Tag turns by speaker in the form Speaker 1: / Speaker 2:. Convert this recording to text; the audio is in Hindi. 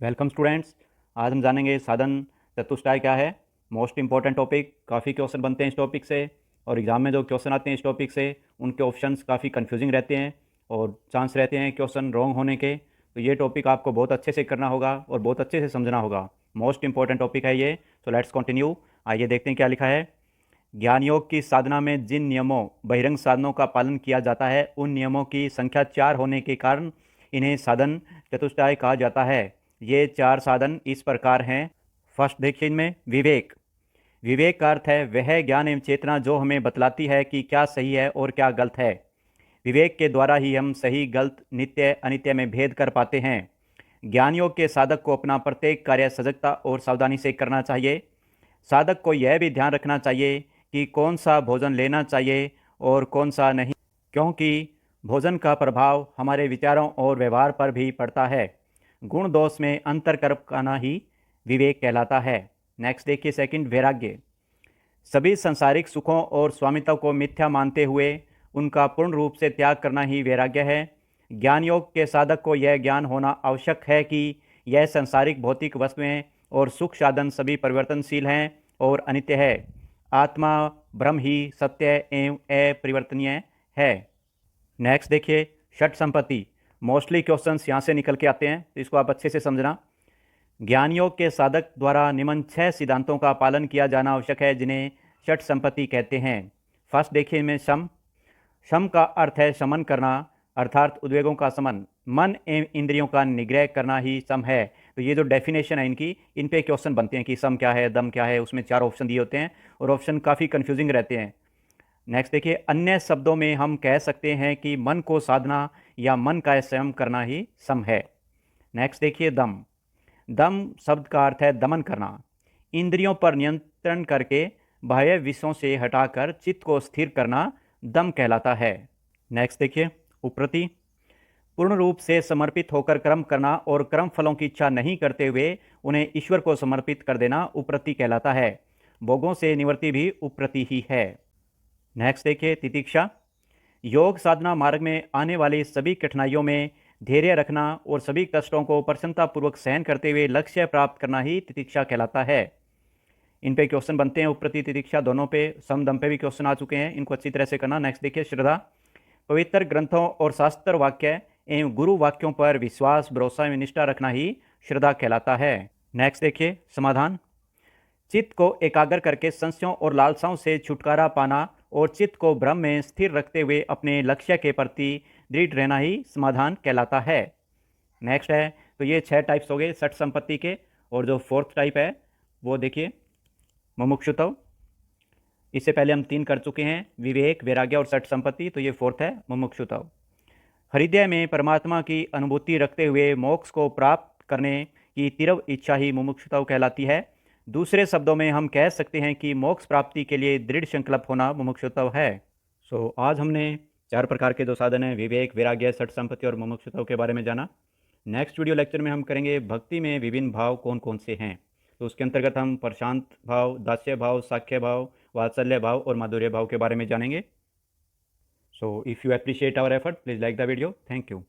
Speaker 1: Welcome students. आज हम जानेंगे साधन चतुष्टय क्या है। मोस्ट इंपॉर्टेंट टॉपिक, काफ़ी क्वेश्चन बनते हैं इस टॉपिक से और एग्जाम में जो क्वेश्चन आते हैं इस टॉपिक से उनके ऑप्शंस काफ़ी कंफ्यूजिंग रहते हैं और चांस रहते हैं क्वेश्चन रॉन्ग होने के। तो ये टॉपिक आपको बहुत अच्छे से करना होगा और बहुत अच्छे से समझना होगा। मोस्ट इंपॉर्टेंट टॉपिक है ये। So let's continue. आइए देखते हैं क्या लिखा है। ज्ञान योग की साधना में जिन नियमों बहिरंग साधनों का पालन किया जाता है उन नियमों की संख्या 4 होने के कारण इन्हें साधन चतुष्टय कहा जाता है। ये 4 साधन इस प्रकार हैं। फर्स्ट देखिए इनमें विवेक। विवेक का अर्थ है वह ज्ञान एवं चेतना जो हमें बतलाती है कि क्या सही है और क्या गलत है। विवेक के द्वारा ही हम सही गलत नित्य अनित्य में भेद कर पाते हैं। ज्ञान योग के साधक को अपना प्रत्येक कार्य सजगता और सावधानी से करना चाहिए। साधक को यह भी ध्यान रखना चाहिए कि कौन सा भोजन लेना चाहिए और कौन सा नहीं, क्योंकि भोजन का प्रभाव हमारे विचारों और व्यवहार पर भी पड़ता है। गुण दोष में अंतर कर पाना ही विवेक कहलाता है। नेक्स्ट देखिए सेकंड, वैराग्य। सभी संसारिक सुखों और स्वामित्व को मिथ्या मानते हुए उनका पूर्ण रूप से त्याग करना ही वैराग्य है। ज्ञान योग के साधक को यह ज्ञान होना आवश्यक है कि यह संसारिक भौतिक वस्तुएं और सुख साधन सभी परिवर्तनशील हैं और अनित्य है। आत्मा ब्रह्म ही सत्य एवं अपरिवर्तनीय है। नेक्स्ट देखिए षट संपत्ति। मोस्टली क्वेश्चंस यहाँ से निकल के आते हैं, तो इसको आप अच्छे से समझना। ज्ञान योग के साधक द्वारा निम्न 6 सिद्धांतों का पालन किया जाना आवश्यक है जिन्हें षट संपत्ति कहते हैं। फर्स्ट देखिए इनमें शम। शम का अर्थ है शमन करना, अर्थात उद्वेगों का शमन। मन एवं इंद्रियों का निग्रह करना ही सम है। तो ये जो डेफिनेशन है इनकी, इन पे क्वेश्चन बनते हैं कि सम क्या है, दम क्या है। उसमें 4 ऑप्शन दिए होते हैं और ऑप्शन काफ़ी कन्फ्यूजिंग रहते हैं। नेक्स्ट देखिए, अन्य शब्दों में हम कह सकते हैं कि मन को साधना या मन का संयम करना ही सम है। नेक्स्ट देखिए दम। दम शब्द का अर्थ है दमन करना, इंद्रियों पर नियंत्रण करके बाह्य विषयों से हटाकर चित्त को स्थिर करना दम कहलाता है। नेक्स्ट देखिए उपरति। पूर्ण रूप से समर्पित होकर कर्म करना और कर्म फलों की इच्छा नहीं करते हुए उन्हें ईश्वर को समर्पित कर देना उपरति कहलाता है। भोगों से निवृत्ति भी उपरति ही है। नेक्स्ट देखिए तितिक्षा। योग साधना मार्ग में आने वाली सभी कठिनाइयों में धैर्य रखना और सभी कष्टों को प्रसन्नतापूर्वक सहन करते हुए लक्ष्य प्राप्त करना ही तितिक्षा कहलाता है। इन पे क्वेश्चन बनते हैं, उपरति तितिक्षा दोनों पे। समदम पे भी क्वेश्चन आ चुके हैं, इनको अच्छी तरह से करना। नेक्स्ट देखिए श्रद्धा। पवित्र ग्रंथों और शास्त्र वाक्य एवं गुरु वाक्यों पर विश्वास, भरोसा एवं निष्ठा रखना ही श्रद्धा कहलाता है। नेक्स्ट देखिए समाधान। चित्त को एकाग्र करके संशयों और लालसाओं से छुटकारा पाना और चित्त को ब्रह्म में स्थिर रखते हुए अपने लक्ष्य के प्रति दृढ़ रहना ही समाधान कहलाता है। नेक्स्ट है, तो ये 6 टाइप्स हो गए षट संपत्ति के। और जो 4th टाइप है वो देखिए मुमुक्षुत्व। इससे पहले हम 3 कर चुके हैं, विवेक, वैराग्य और षट संपत्ति। तो ये 4th है मुमुक्षुत्व। हृदय में परमात्मा की अनुभूति रखते हुए मोक्ष को प्राप्त करने की तीव्र इच्छा ही मुमुक्षुत्व कहलाती है। दूसरे शब्दों में हम कह सकते हैं कि मोक्ष प्राप्ति के लिए दृढ़ संकल्प होना मुमुक्षुत्व है। आज हमने 4 प्रकार के जो साधन हैं, विवेक, वैराग्य, षट संपत्ति और मुमुक्षुत्व के बारे में जाना। नेक्स्ट वीडियो लेक्चर में हम करेंगे भक्ति में विभिन्न भाव कौन कौन से हैं। तो उसके अंतर्गत हम प्रशांत भाव, दास्य भाव, साख्य भाव, वात्सल्य भाव और माधुर्य भाव के बारे में जानेंगे। So if you appreciate our effort, please like the video. Thank you.